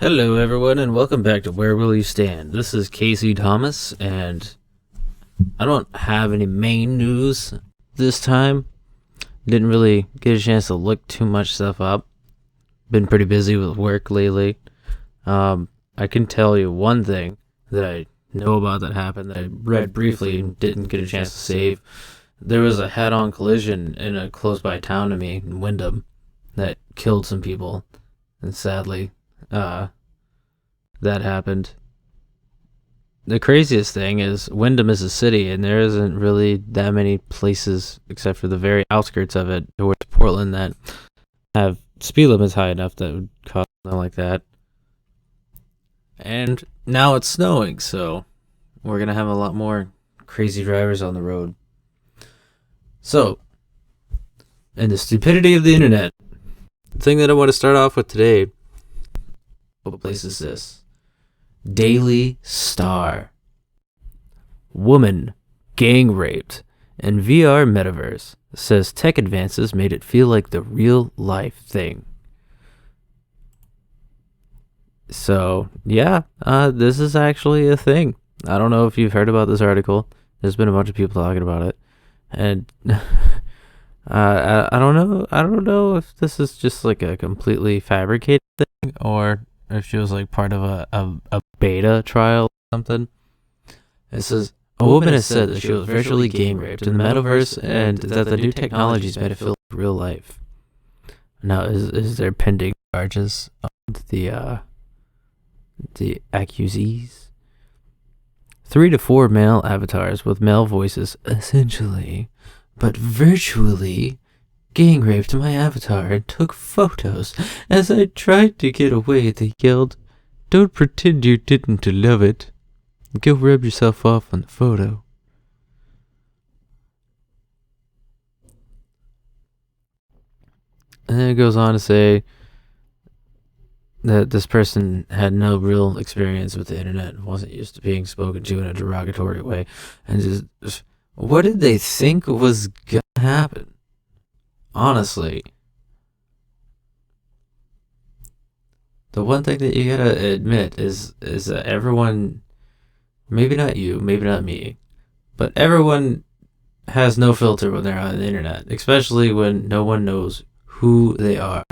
Hello everyone and welcome back to Where Will You Stand? This is Casey Thomas and I don't have any main news this time. Didn't really get a chance to look too much stuff up. Been pretty busy with work lately. I can tell you one thing that I know about that happened that I read briefly and didn't get a chance to save. There was a head-on collision in a close-by town to me in Wyndham that killed some people, and sadly that happened. The craziest thing is Wyndham is a city and there isn't really that many places except for the very outskirts of it towards Portland that have speed limits high enough that would cause something like that. And now it's snowing, so we're gonna have a lot more crazy drivers on the road. So, and the stupidity of the internet. The thing that I want to start off with today, what place is this? Daily Star. Woman gang raped in VR metaverse, says tech advances made it feel like the real life thing. So yeah, this is actually a thing. I don't know if you've heard about this article. There's been a bunch of people talking about it, and I don't know if this is just like a completely fabricated thing or if she was like part of a beta trial or something. It says a woman has said that she was virtually gang raped in the metaverse and that the new technologies made it feel like real life. Now, is there pending charges on the accusees? 3 to 4 male avatars with male voices, essentially, but virtually, gang raped my avatar and took photos. As I tried to get away, they yelled, "Don't pretend you didn't love it. Go rub yourself off on the photo." And then it goes on to say that this person had no real experience with the internet, wasn't used to being spoken to in a derogatory way, and just what did they think was gonna happen? Honestly, the one thing that you gotta admit is that everyone, maybe not you, maybe not me, but everyone has no filter when they're on the internet, especially when no one knows who they are.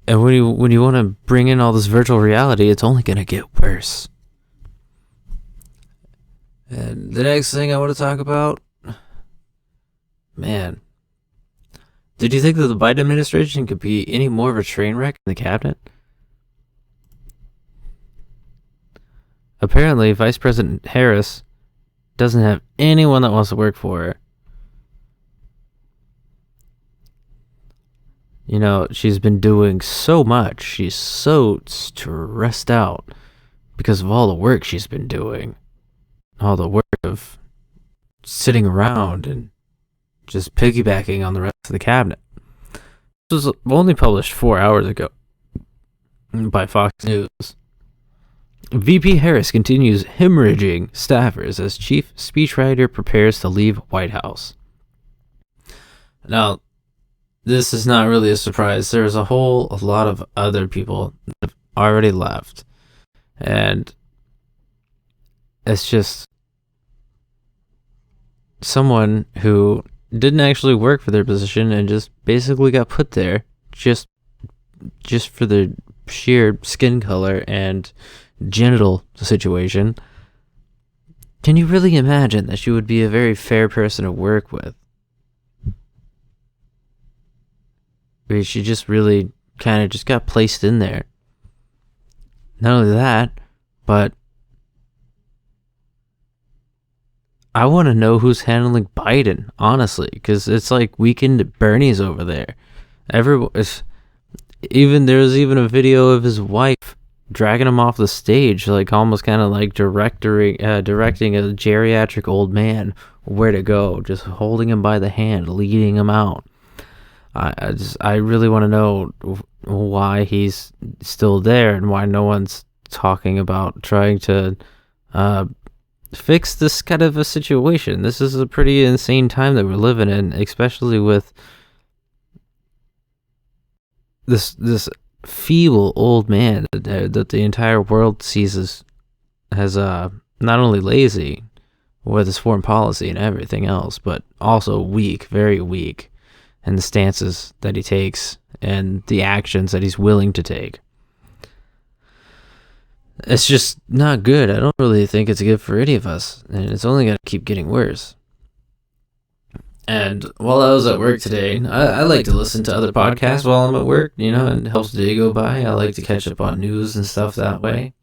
And when you want to bring in all this virtual reality, it's only gonna get worse. And the next thing I want to talk about, man, did you think that the Biden administration could be any more of a train wreck in the cabinet? Apparently, Vice President Harris doesn't have anyone that wants to work for her. You know, she's been doing so much. She's so stressed out because of all the work she's been doing. All the work of sitting around and just piggybacking on the rest of the cabinet. This was only published 4 hours ago by Fox News. VP Harris continues hemorrhaging staffers as chief speechwriter prepares to leave White House. Now, this is not really a surprise. There's a lot of other people that have already left. And it's just someone who didn't actually work for their position and just basically got put there just for the sheer skin color and genital situation. Can you really imagine that she would be a very fair person to work with? I mean, she just really kind of just got placed in there. Not only that, but I want to know who's handling Biden, honestly, because it's like weekend at Bernie's over there. There was even a video of his wife dragging him off the stage, like almost kind of like directing a geriatric old man where to go, just holding him by the hand, leading him out. I really want to know why he's still there and why no one's talking about trying to fix this kind of a situation. This is a pretty insane time that we're living in, especially with this feeble old man that the entire world sees as not only lazy with his foreign policy and everything else, but also weak, very weak, in the stances that he takes and the actions that he's willing to take. It's just not good. I don't really think it's good for any of us, and it's only going to keep getting worse. And while I was at work today, I like to listen to other podcasts while I'm at work, and it helps the day go by. I like to catch up on news and stuff that way.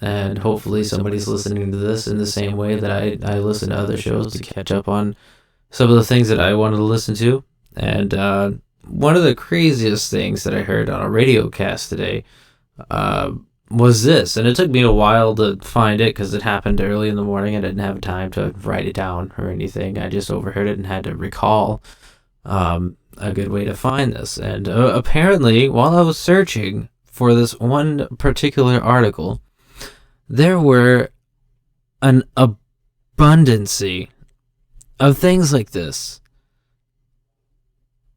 And hopefully somebody's listening to this in the same way that I listen to other shows to catch up on some of the things that I wanted to listen to. And one of the craziest things that I heard on a radio cast today was this. And it took me a while to find it because it happened early in the morning. I didn't have time to write it down or anything. I just overheard it and had to recall a good way to find this. And apparently, while I was searching for this one particular article, there were an abundancy of things like this.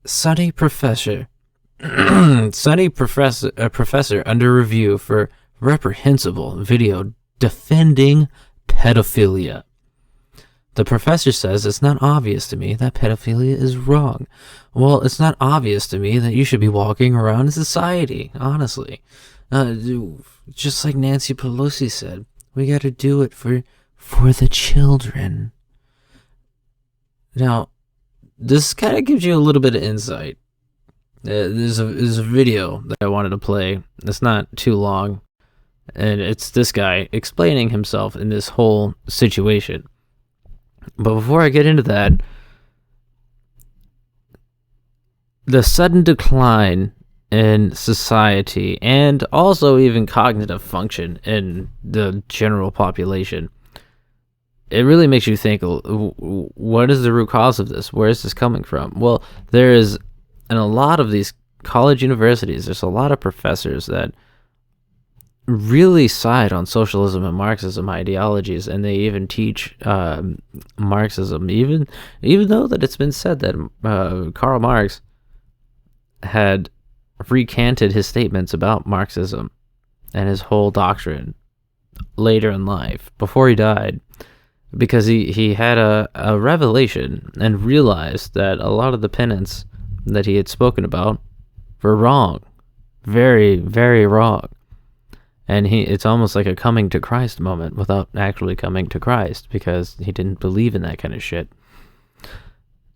Sunny professor under review for reprehensible video defending pedophilia. The professor says it's not obvious to me that pedophilia is wrong. Well, it's not obvious to me that you should be walking around in society, honestly. Just like Nancy Pelosi said, we got to do it for the children. Now, this kind of gives you a little bit of insight. There's a video that I wanted to play. It's not too long, and it's this guy explaining himself in this whole situation. But before I get into that, the sudden decline in society and also even cognitive function in the general population, it really makes you think, what is the root cause of this? Where is this coming from? Well, there is, in a lot of these college universities, there's a lot of professors that really side on socialism and Marxism ideologies, and they even teach Marxism, even though that it's been said that Karl Marx had recanted his statements about Marxism and his whole doctrine later in life, before he died, because he had a revelation and realized that a lot of the tenets that he had spoken about were wrong, very, very wrong. And it's almost like a coming to Christ moment without actually coming to Christ, because he didn't believe in that kind of shit.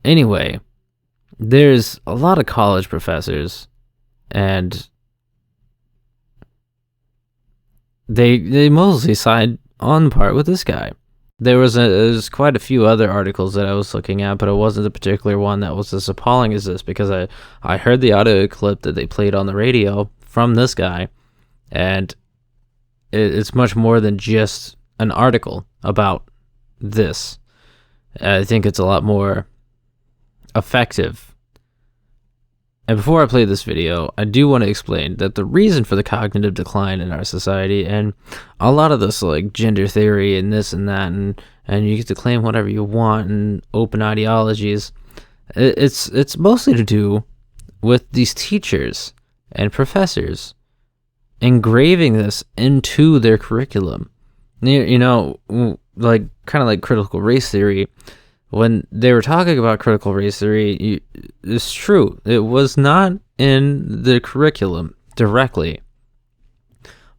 Anyway, there's a lot of college professors, and they mostly side on part with this guy. There's quite a few other articles that I was looking at, but it wasn't the particular one that was as appalling as this, because I heard the audio clip that they played on the radio from this guy, and it's much more than just an article about this. I think it's a lot more effective. And before I play this video, I do want to explain that the reason for the cognitive decline in our society, and a lot of this like gender theory and this and that, and you get to claim whatever you want and open ideologies, it's mostly to do with these teachers and professors engraving this into their curriculum. Like kind of like critical race theory. When they were talking about critical race theory, it's true. It was not in the curriculum directly.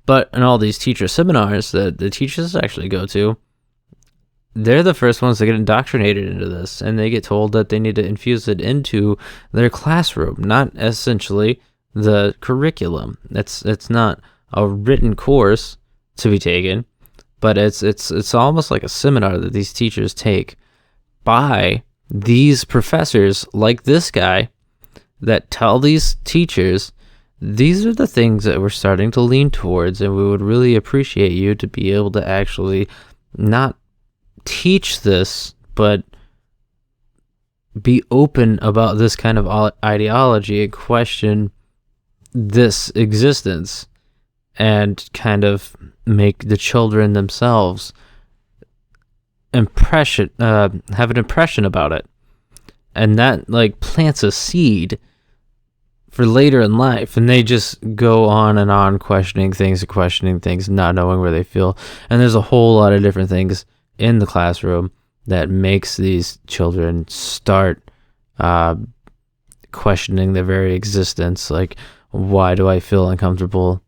But in all these teacher seminars that the teachers actually go to, they're the first ones that get indoctrinated into this, and they get told that they need to infuse it into their classroom, not essentially the curriculum. It's not a written course to be taken, but it's almost like a seminar that these teachers take by these professors like this guy that tell these teachers, these are the things that we're starting to lean towards, and we would really appreciate you to be able to actually not teach this, but be open about this kind of ideology and question this existence, and kind of make the children themselves have an impression about it. And that like plants a seed for later in life, and they just go on and on questioning things, not knowing where they feel. And there's a whole lot of different things in the classroom that makes these children start questioning their very existence. Like, why do I feel uncomfortable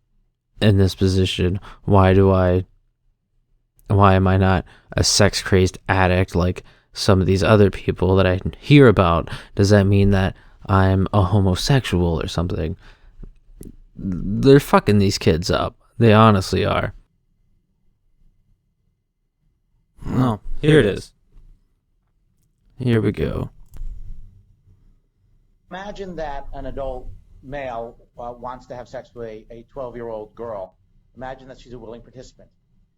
in this position? Why am I not a sex crazed addict like some of these other people that I hear about? Does that mean that I'm a homosexual or something? They're fucking these kids up. They honestly are. Oh, here it is. Here we go. Imagine that an adult male wants to have sex with a 12-year-old girl. Imagine that she's a willing participant.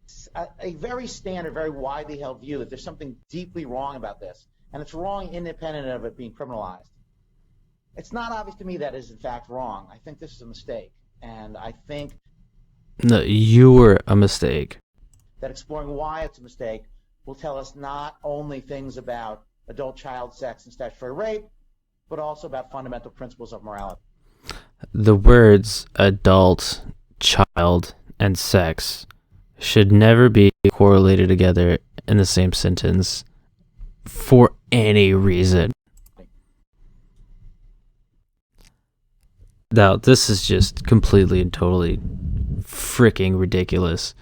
It's a very standard, very widely held view that there's something deeply wrong about this, and it's wrong independent of it being criminalized. It's not obvious to me that is in fact wrong. I think this is a mistake, and I think No, you were a mistake. that exploring why it's a mistake will tell us not only things about adult-child sex and statutory rape, but also about fundamental principles of morality. The words adult, child, and sex should never be correlated together in the same sentence for any reason. Now, this is just completely and totally freaking ridiculous.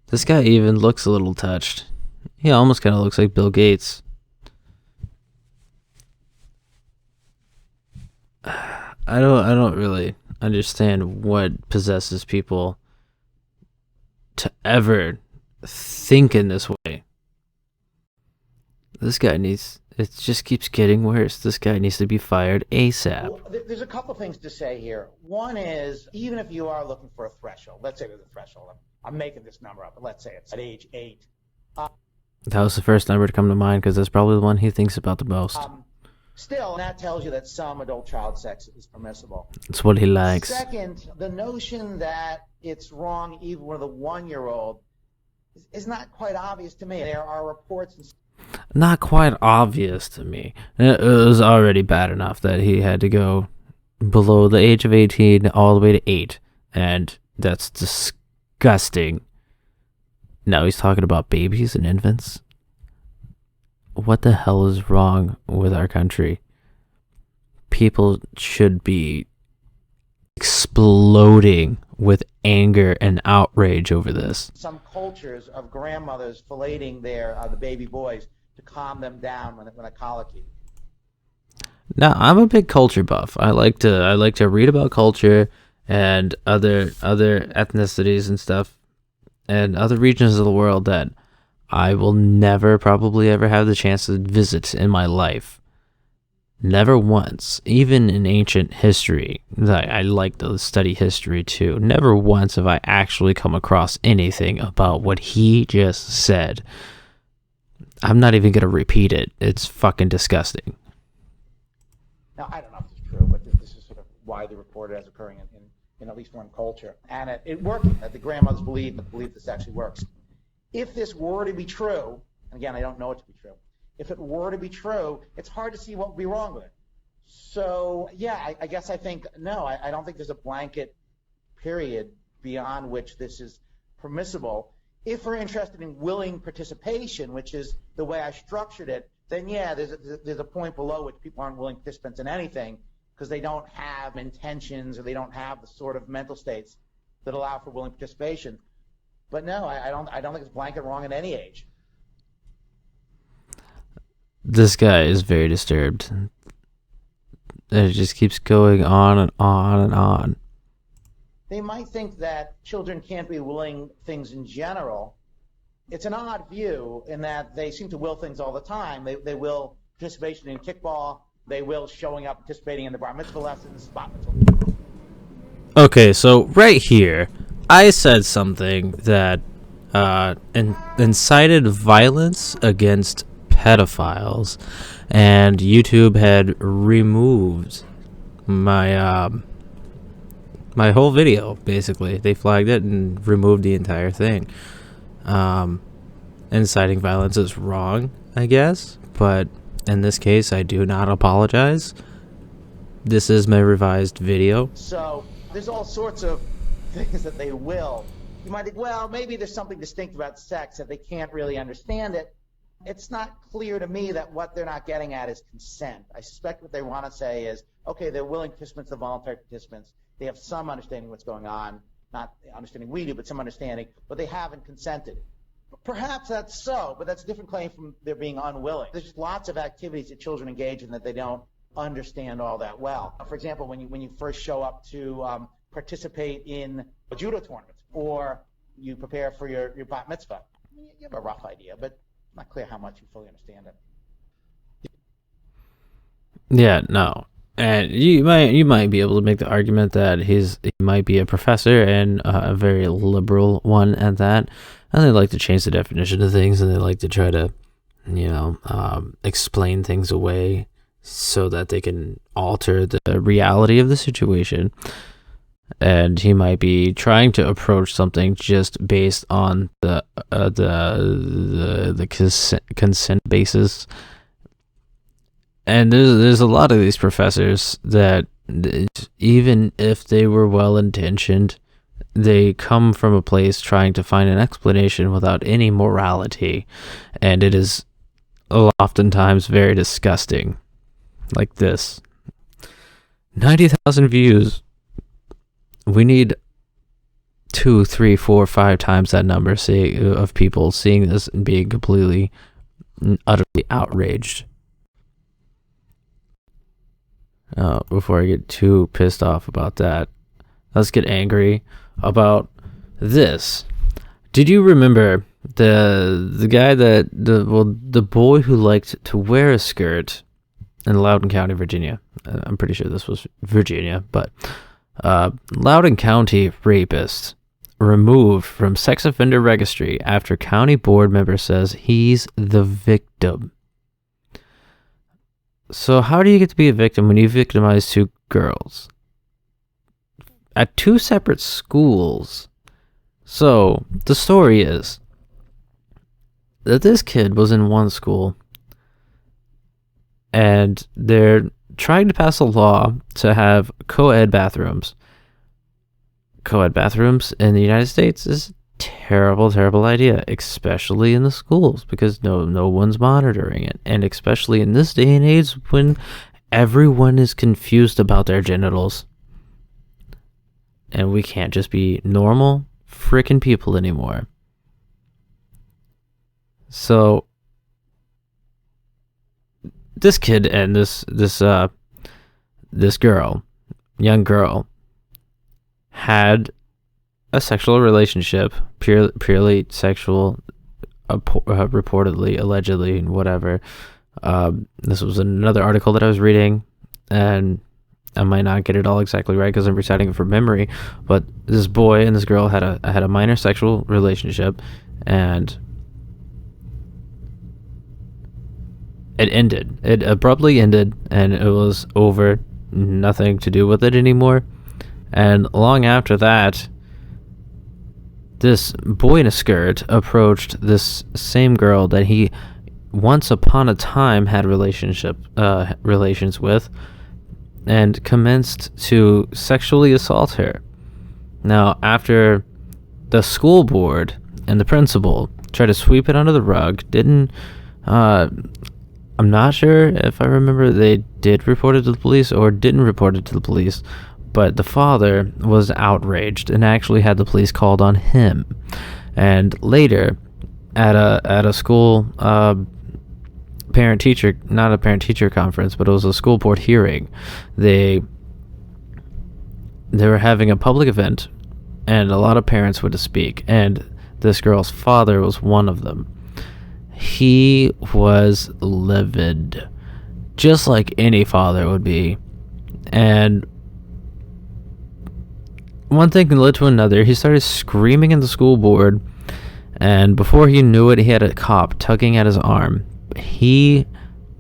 This guy even looks a little touched. He almost kind of looks like Bill Gates. I don't really understand what possesses people to ever think in this way. This guy it just keeps getting worse. This guy needs to be fired ASAP. Well, there's a couple things to say here. One is, even if you are looking for a threshold, let's say there's a threshold. I'm making this number up, but let's say it's at age 8. That was the first number to come to mind because that's probably the one he thinks about the most. Still, that tells you that some adult-child sex is permissible. It's what he likes. Second, the notion that it's wrong even with a 1-year-old is not quite obvious to me. There are reports and Not quite obvious to me. It was already bad enough that he had to go below the age of 18 all the way to 8. And that's disgusting. Now he's talking about babies and infants. What the hell is wrong with our country? People should be exploding with anger and outrage over this. some cultures of grandmothers filleting the baby boys to calm them down when a colicky. Now, I'm a big culture buff. I like to read about culture and other ethnicities and stuff and other regions of the world that I will never probably ever have the chance to visit in my life. Never once, even in ancient history, I like to study history too. Never once have I actually come across anything about what he just said. I'm not even going to repeat it. It's fucking disgusting. Now, I don't know if this is true, but this is sort of widely reported as occurring in at least one culture. And it working, that the grandmothers believe this actually works. If this were to be true, and again, I don't know it to be true, if it were to be true, it's hard to see what would be wrong with it. So, yeah, I guess I think, no, I don't think there's a blanket period beyond which this is permissible. If we're interested in willing participation, which is the way I structured it, then yeah, there's a point below which people aren't willing participants in anything because they don't have intentions or they don't have the sort of mental states that allow for willing participation. But no, I don't think it's blanket wrong at any age. This guy is very disturbed. And it just keeps going on and on and on. They might think that children can't be willing things in general. It's an odd view in that they seem to will things all the time. They will participation in kickball. They will showing up, participating in the bar mitzvah lessons, spot mitzvah. Okay, so right here, I said something that incited violence against pedophiles, and YouTube had removed my my whole video, basically. They flagged it and removed the entire thing. Inciting violence is wrong, I guess, but in this case, I do not apologize. This is my revised video. So there's all sorts of things that they will. You might think, well, maybe there's something distinct about sex that they can't really understand it. It's not clear to me that what they're not getting at is consent. I suspect what they want to say is, okay, they're willing participants, they're voluntary participants. They have some understanding of what's going on, not understanding we do, but some understanding, but they haven't consented. Perhaps that's so, but that's a different claim from their being unwilling. There's just lots of activities that children engage in that they don't understand all that well. For example, when you first show up to participate in a judo tournament, or you prepare for your bat mitzvah, you have a rough idea, but it's not clear how much you fully understand it. Yeah, no. And you might be able to make the argument that he might be a professor, and a very liberal one at that, and they like to change the definition of things, and they like to try to, explain things away so that they can alter the reality of the situation. And he might be trying to approach something just based on the consent basis. And there's a lot of these professors that, even if they were well intentioned, they come from a place trying to find an explanation without any morality, and it is oftentimes very disgusting. Like this: 90,000 views. We need 2, 3, 4, 5 times that number of people seeing this and being completely, utterly outraged. Before I get too pissed off about that, let's get angry about this. Did you remember the guy the boy who liked to wear a skirt in Loudoun County, Virginia? I'm pretty sure this was Virginia, but Loudoun County rapist removed from sex offender registry after county board member says he's the victim. So how do you get to be a victim when you victimize 2 girls at 2 separate schools? So the story is that this kid was in one school, and they're trying to pass a law to have co-ed bathrooms. Co-ed bathrooms in the United States is a terrible idea, especially in the schools, because no one's monitoring it, and especially in this day and age when everyone is confused about their genitals, and we can't just be normal freaking people anymore. So this kid and this young girl, had a sexual relationship, purely sexual, reportedly, allegedly, whatever. This was another article that I was reading, and I might not get it all exactly right because I'm reciting it from memory, but this boy and this girl had a minor sexual relationship, and it ended. It abruptly ended, and it was over. Nothing to do with it anymore. And long after that, this boy in a skirt approached this same girl that he once upon a time had relations with, and commenced to sexually assault her. Now, after the school board and the principal tried to sweep it under the rug, I'm not sure if I remember they did report it to the police or didn't report it to the police, but the father was outraged and actually had the police called on him. And later, at a school not a parent-teacher conference, but it was a school board hearing, they were having a public event, and a lot of parents went to speak, and this girl's father was one of them. He was livid, just like any father would be. And one thing led to another. He started screaming at the school board, and before he knew it, he had a cop tugging at his arm. He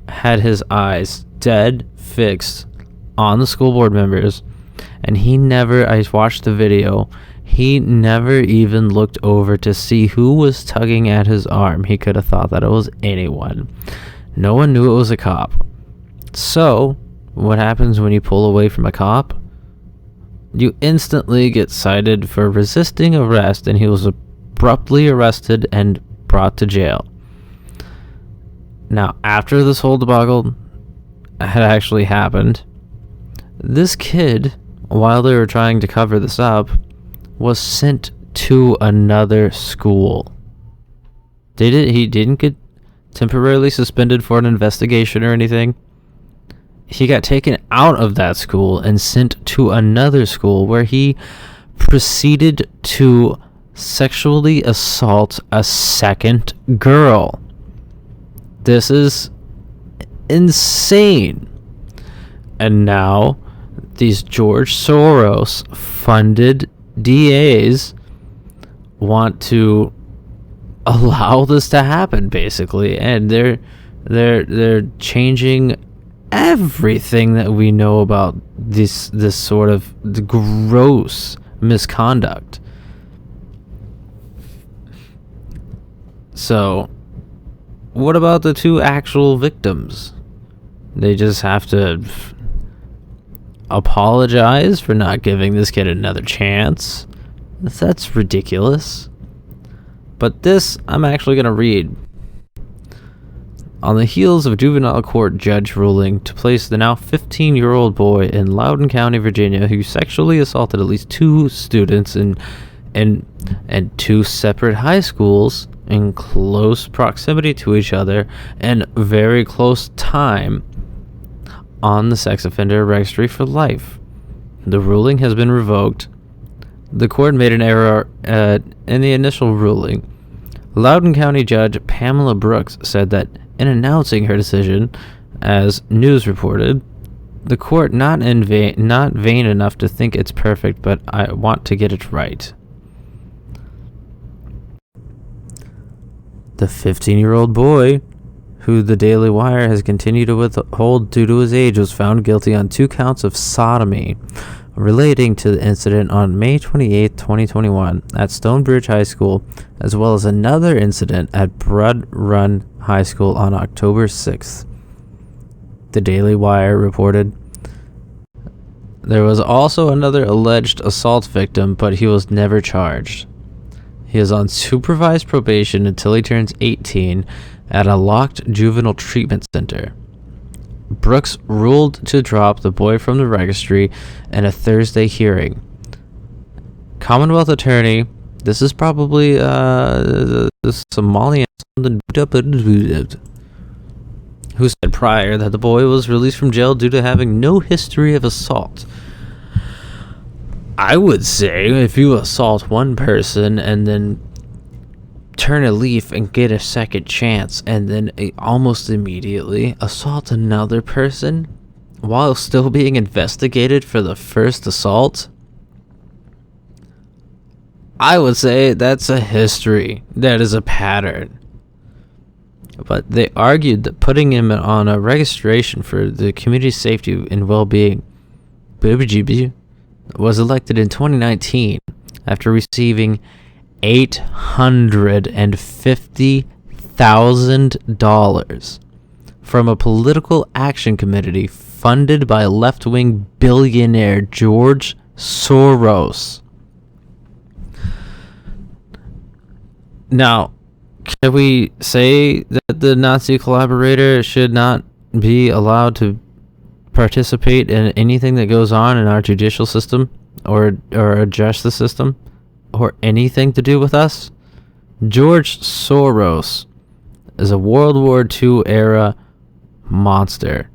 had his eyes dead fixed on the school board members, And I watched the video, he never even looked over to see who was tugging at his arm. He could have thought that it was anyone. No one knew it was a cop. So, what happens when you pull away from a cop? You instantly get cited for resisting arrest, and he was abruptly arrested and brought to jail. Now, after this whole debacle had actually happened, this kid, while they were trying to cover this up, was sent to another school. He didn't get temporarily suspended for an investigation or anything. He got taken out of that school and sent to another school where he proceeded to sexually assault a second girl. This is insane. And now these George Soros funded DAs want to allow this to happen, basically, and they're changing everything that we know about this sort of gross misconduct. So, what about the two actual victims? They just have to apologize for not giving this kid another chance. That's ridiculous. But this, I'm actually going to read. On the heels of a juvenile court judge ruling to place the now 15-year-old boy in Loudoun County, Virginia, who sexually assaulted at least two students in two separate high schools in close proximity to each other and very close time on the sex offender registry for life. The ruling has been revoked. The court made an error in the initial ruling. Loudoun County Judge Pamela Brooks said that in announcing her decision, as news reported, the court not vain enough to think it's perfect, but I want to get it right. The 15-year-old boy, who the Daily Wire has continued to withhold due to his age, was found guilty on 2 counts of sodomy relating to the incident on May 28, 2021 at Stonebridge High School, as well as another incident at Broad Run High School on October 6th. The Daily Wire reported there was also another alleged assault victim, but he was never charged. He is on supervised probation until he turns 18 at a locked juvenile treatment center. Brooks ruled to drop the boy from the registry in a Thursday hearing. Commonwealth attorney, this is probably the Somalian, who said prior that the boy was released from jail due to having no history of assault. I would say if you assault one person and then turn a leaf and get a second chance and then almost immediately assault another person while still being investigated for the first assault, I would say that's a history. That is a pattern. But they argued that putting him on a registration for the community safety and well-being was elected in 2019 after receiving $850,000 from a political action committee funded by left-wing billionaire George Soros. Now, can we say that the Nazi collaborator should not be allowed to participate in anything that goes on in our judicial system or our justice system or anything to do with us? George Soros is a World War II era monster.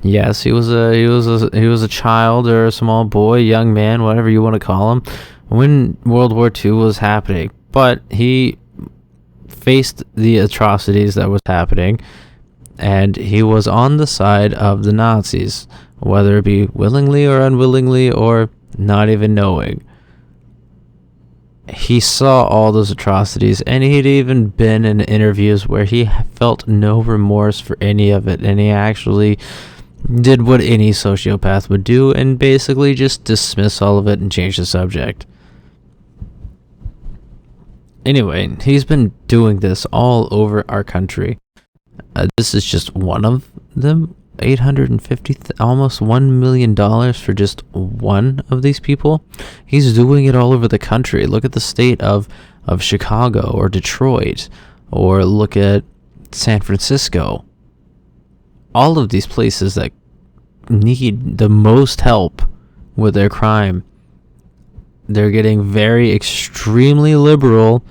Yes, he was a child or a small boy, young man, whatever you want to call him, when World War II was happening. But he faced the atrocities that was happening, and he was on the side of the Nazis, whether it be willingly or unwillingly or not even knowing. He saw all those atrocities, and he'd even been in interviews where he felt no remorse for any of it, and he actually did what any sociopath would do and basically just dismiss all of it and change the subject. Anyway, he's been doing this all over our country. This is just one of them. Almost $1 million for just one of these people. He's doing it all over the country. Look at the state of Chicago or Detroit, or look at San Francisco. All of these places that need the most help with their crime, they're getting very extremely liberal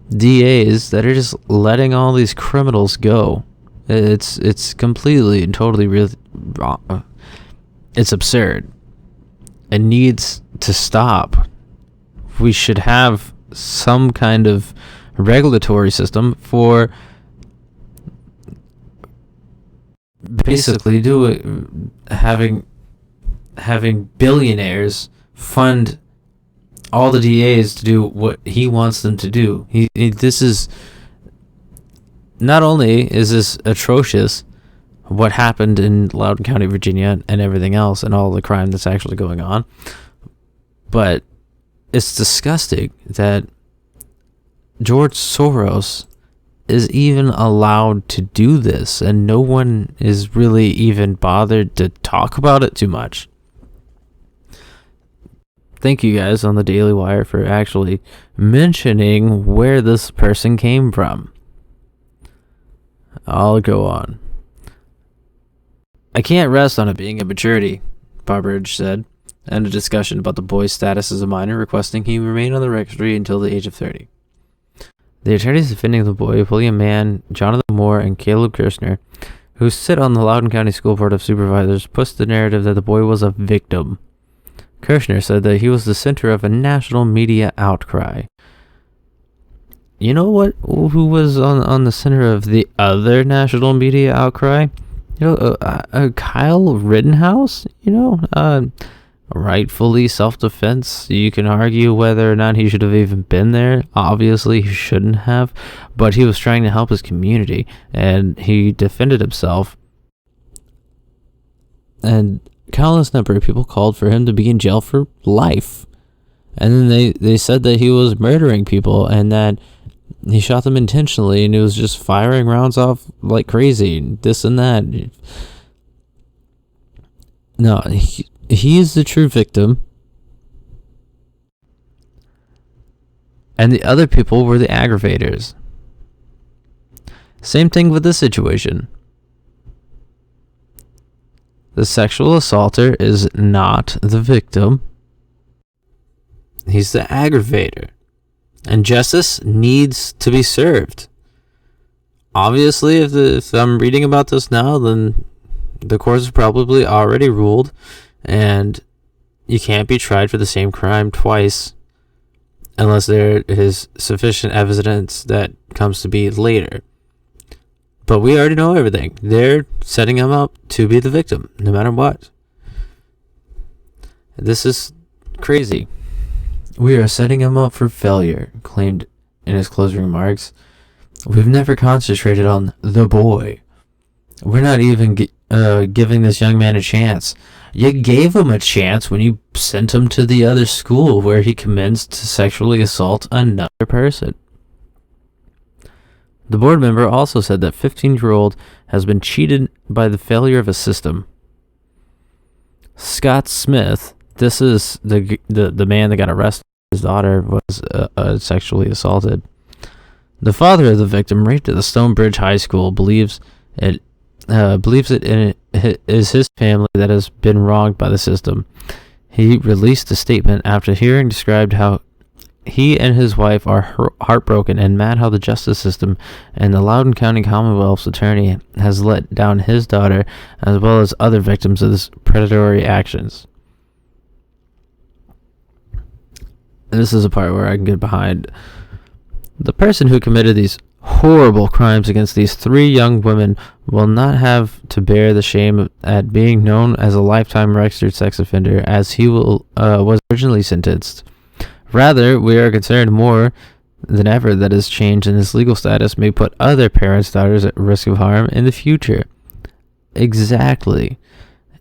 DAs that are just letting all these criminals go. It's completely and totally really wrong. It's absurd. It needs to stop. We should have some kind of regulatory system for basically having billionaires fund all the DAs to do what he wants them to do. This is not only is this atrocious, what happened in Loudoun County, Virginia, and everything else, and all the crime that's actually going on, but it's disgusting that George Soros is even allowed to do this, and no one is really even bothered to talk about it too much. Thank you guys on the Daily Wire for actually mentioning where this person came from. I'll go on. I can't rest on it being immaturity, Barbridge said, and a discussion about the boy's status as a minor, requesting he remain on the registry until the age of 30. The attorneys defending the boy, William Mann, Jonathan Moore, and Caleb Kirshner, who sit on the Loudoun County School Board of Supervisors, pushed the narrative that the boy was a victim. Kirshner said that he was the center of a national media outcry. You know who was on the center of the other national media outcry? Kyle Rittenhouse, rightfully self-defense. You can argue whether or not he should have even been there. Obviously, he shouldn't have, but he was trying to help his community, and he defended himself. And countless number of people called for him to be in jail for life. And then they said that he was murdering people, and that he shot them intentionally, and he was just firing rounds off like crazy, this and that. No, he is the true victim, and the other people were the aggravators. Same thing with this situation. The sexual assaulter is not the victim. He's the aggravator. And justice needs to be served. Obviously, if I'm reading about this now, then the courts have probably already ruled, and you can't be tried for the same crime twice unless there is sufficient evidence that comes to be later. But we already know everything. They're setting him up to be the victim, no matter what. This is crazy. We are setting him up for failure, claimed in his closing remarks. We've never concentrated on the boy. We're not even giving this young man a chance. You gave him a chance when you sent him to the other school where he commenced to sexually assault another person. The board member also said that 15-year-old has been cheated by the failure of a system. Scott Smith, this is the man that got arrested. His daughter was sexually assaulted. The father of the victim, raped at the Stonebridge High School, believes it is his family that has been wronged by the system. He released a statement after hearing described how he and his wife are heartbroken and mad how the justice system and the Loudoun County Commonwealth's attorney has let down his daughter as well as other victims of this predatory actions. This is a part where I can get behind. The person who committed these horrible crimes against these 3 young women will not have to bear the shame at being known as a lifetime registered sex offender as he was originally sentenced. Rather, we are concerned more than ever that his change in his legal status may put other parents' daughters at risk of harm in the future. Exactly.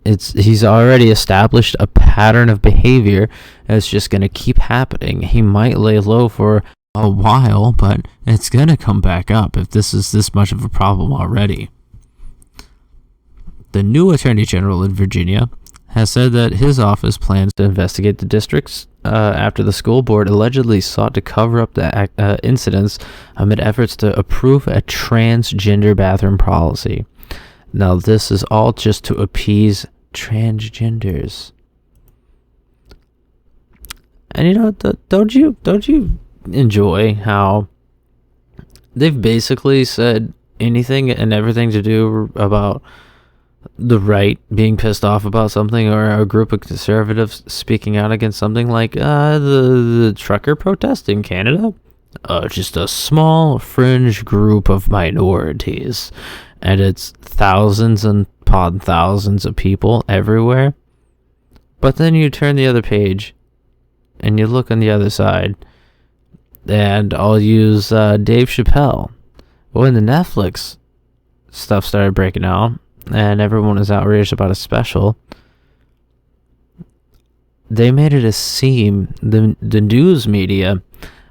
He's already established a pattern of behavior that's just going to keep happening. He might lay low for a while, but it's going to come back up if this is this much of a problem already. The new Attorney General in Virginia has said that his office plans to investigate the districts after the school board allegedly sought to cover up the incidents amid efforts to approve a transgender bathroom policy. Now, this is all just to appease transgenders. And don't you enjoy how they've basically said anything and everything to do about the right being pissed off about something, or a group of conservatives speaking out against something, like the trucker protest in Canada? Just a small fringe group of minorities, and it's thousands and upon thousands of people everywhere. But then you turn the other page and you look on the other side, and I'll use Dave Chappelle. When the Netflix stuff started breaking out and everyone was outraged about a special, they made it seem, the news media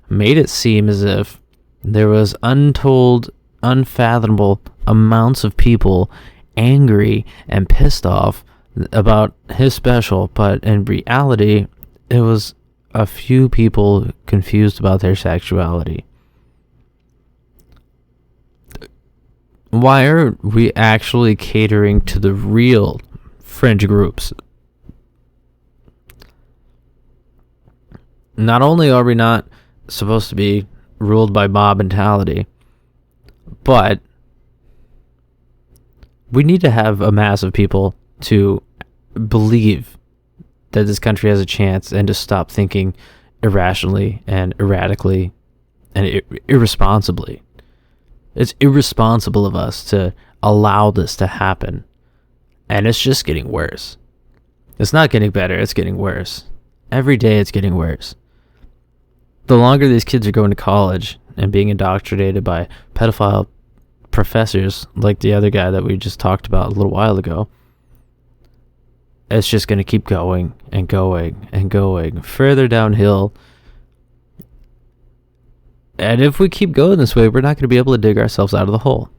made it seem as if there was untold, unfathomable amounts of people angry and pissed off about his special, but in reality, it was a few people confused about their sexuality. Why aren't we actually catering to the real fringe groups? Not only are we not supposed to be ruled by mob mentality, but we need to have a mass of people to believe that this country has a chance, and to stop thinking irrationally and erratically and irresponsibly. It's irresponsible of us to allow this to happen. And it's just getting worse. It's not getting better, it's getting worse. Every day it's getting worse. The longer these kids are going to college and being indoctrinated by pedophile professors like the other guy that we just talked about a little while ago, it's just going to keep going and going and going further downhill. And if we keep going this way, we're not going to be able to dig ourselves out of the hole.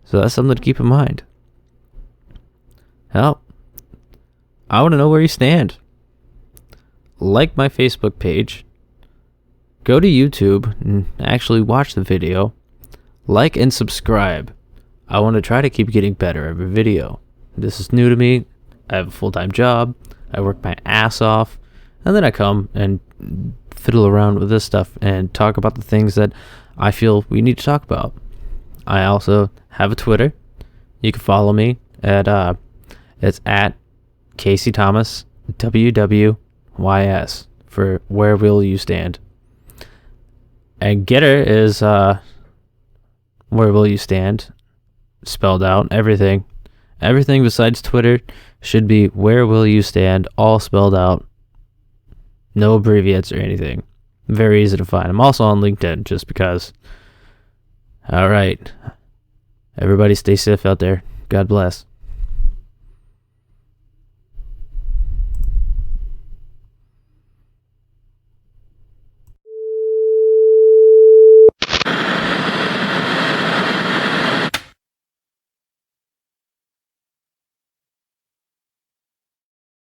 So that's something to keep in mind. Hell, I want to know where you stand. Like my Facebook page. Go to YouTube and actually watch the video. Like and subscribe. I want to try to keep getting better every video. This is new to me. I have a full-time job. I work my ass off. And then I come and fiddle around with this stuff and talk about the things that I feel we need to talk about. I also have a Twitter. You can follow me at it's at Casey Thomas WWYS for Where Will You Stand. And Getter is Where Will You Stand, spelled out. Everything besides Twitter should be Where Will You Stand, all spelled out. No abbreviates or anything. Very easy to find. I'm also on LinkedIn just because. All right. Everybody stay safe out there. God bless.